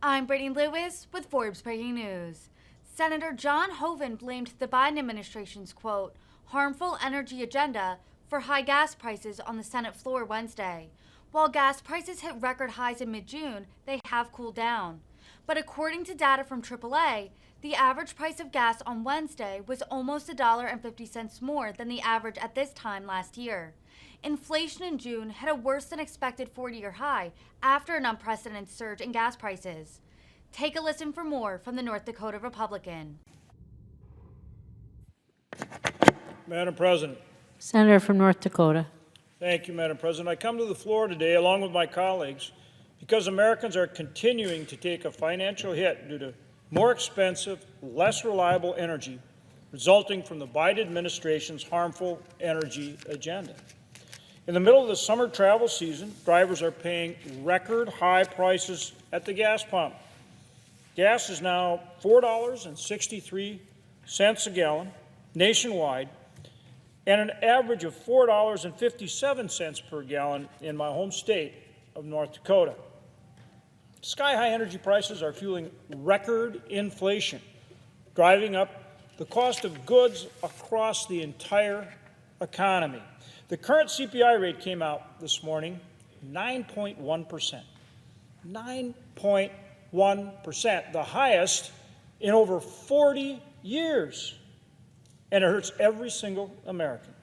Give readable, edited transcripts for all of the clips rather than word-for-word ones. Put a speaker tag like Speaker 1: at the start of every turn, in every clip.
Speaker 1: I'm Brittany Lewis with Forbes Breaking News. Senator John Hoeven blamed the Biden administration's, quote, harmful energy agenda for high gas prices on the Senate floor Wednesday. While gas prices hit record highs in mid-June, they have cooled down. But according to data from AAA, the average price of gas on Wednesday was almost $1.50 more than the average at this time last year. Inflation in June hit a worse than expected 40-year high after an unprecedented surge in gas prices. Take a listen for more from the North Dakota Republican.
Speaker 2: Madam President.
Speaker 3: Senator from North Dakota.
Speaker 2: Thank you, Madam President. I come to the floor today, along with my colleagues, because Americans are continuing to take a financial hit due to more expensive, less reliable energy resulting from the Biden administration's harmful energy agenda. In the middle of the summer travel season, drivers are paying record high prices at the gas pump. Gas is now $4.63 a gallon nationwide, and an average of $4.57 per gallon in my home state of North Dakota. Sky-high energy prices are fueling record inflation, driving up the cost of goods across the entire economy. The current CPI rate came out this morning, 9.1%. 9.1%, the highest in over 40 years. And it hurts every single American.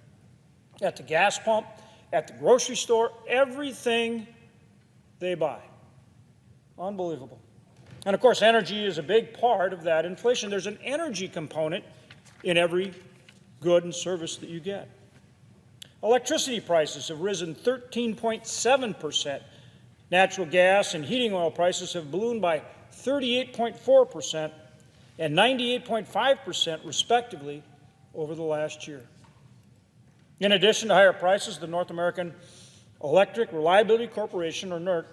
Speaker 2: At the gas pump, at the grocery store, everything they buy. Unbelievable. And of course, energy is a big part of that inflation. There's an energy component in every good and service that you get. Electricity prices have risen 13.7%. Natural gas and heating oil prices have ballooned by 38.4% and 98.5% respectively over the last year. In addition to higher prices, the North American Electric Reliability Corporation, or NERC,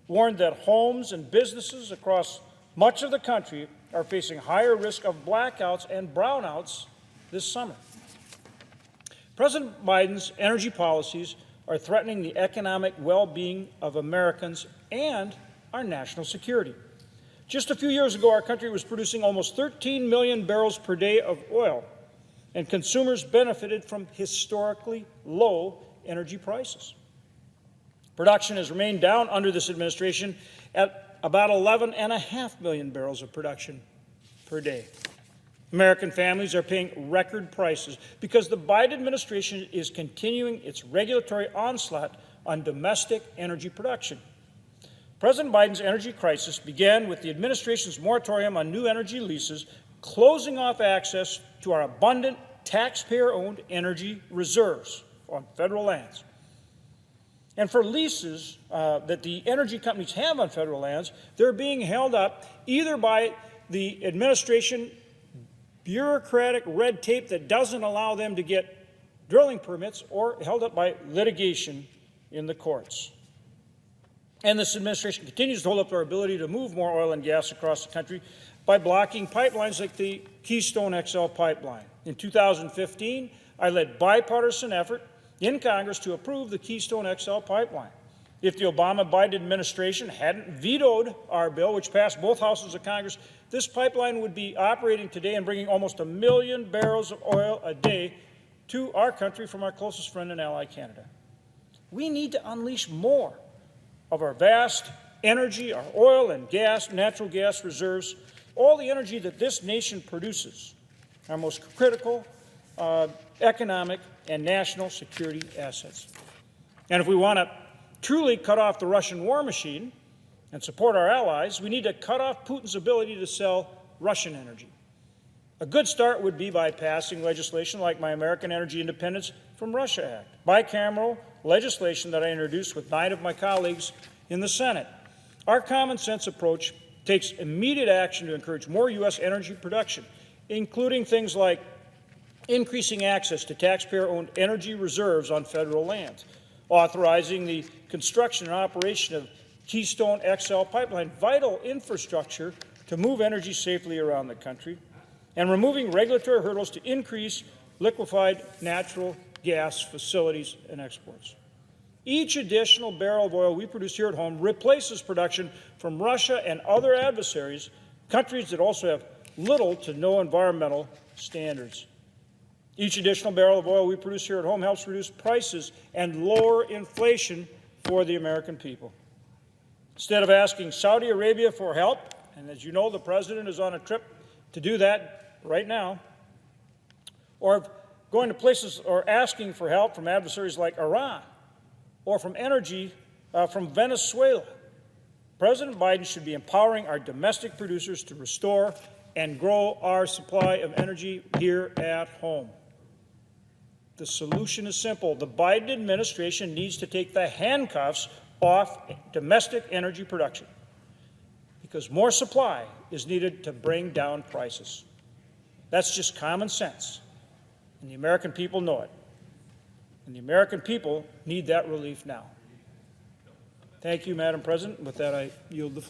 Speaker 2: warned that homes and businesses across much of the country are facing higher risk of blackouts and brownouts this summer. President Biden's energy policies are threatening the economic well-being of Americans and our national security. Just a few years ago, our country was producing almost 13 million barrels per day of oil, and consumers benefited from historically low energy prices. Production has remained down under this administration at about 11.5 million barrels of production per day. American families are paying record prices because the Biden administration is continuing its regulatory onslaught on domestic energy production. President Biden's energy crisis began with the administration's moratorium on new energy leases, closing off access to our abundant taxpayer-owned energy reserves on federal lands. And for leases that the energy companies have on federal lands, they're being held up either by the administration bureaucratic red tape that doesn't allow them to get drilling permits, or held up by litigation in the courts. And this administration continues to hold up our ability to move more oil and gas across the country by blocking pipelines like the Keystone XL pipeline. In 2015, I led bipartisan effort in Congress to approve the Keystone XL pipeline. If the Obama-Biden administration hadn't vetoed our bill, which passed both houses of Congress, this pipeline would be operating today and bringing almost 1 million barrels of oil a day to our country from our closest friend and ally, Canada. We need to unleash more of our vast energy, our oil and gas, natural gas reserves, all the energy that this nation produces, our most critical economic and national security assets. And if we want to truly cut off the Russian war machine and support our allies, we need to cut off Putin's ability to sell Russian energy. A good start would be by passing legislation like my American Energy Independence from Russia Act, bicameral legislation that I introduced with 9 of my colleagues in the Senate. Our common sense approach takes immediate action to encourage more U.S. energy production, including things like increasing access to taxpayer-owned energy reserves on federal lands, authorizing the construction and operation of Keystone XL pipeline, vital infrastructure to move energy safely around the country, and removing regulatory hurdles to increase liquefied natural gas facilities and exports. Each additional barrel of oil we produce here at home replaces production from Russia and other adversaries, countries that also have little to no environmental standards. Each additional barrel of oil we produce here at home helps reduce prices and lower inflation for the American people. Instead of asking Saudi Arabia for help, and as you know, the President is on a trip to do that right now, or going to places or asking for help from adversaries like Iran or from from Venezuela, President Biden should be empowering our domestic producers to restore and grow our supply of energy here at home. The solution is simple. The Biden administration needs to take the handcuffs off domestic energy production because more supply is needed to bring down prices. That's just common sense, and the American people know it. And the American people need that relief now. Thank you, Madam President. With that, I yield the floor.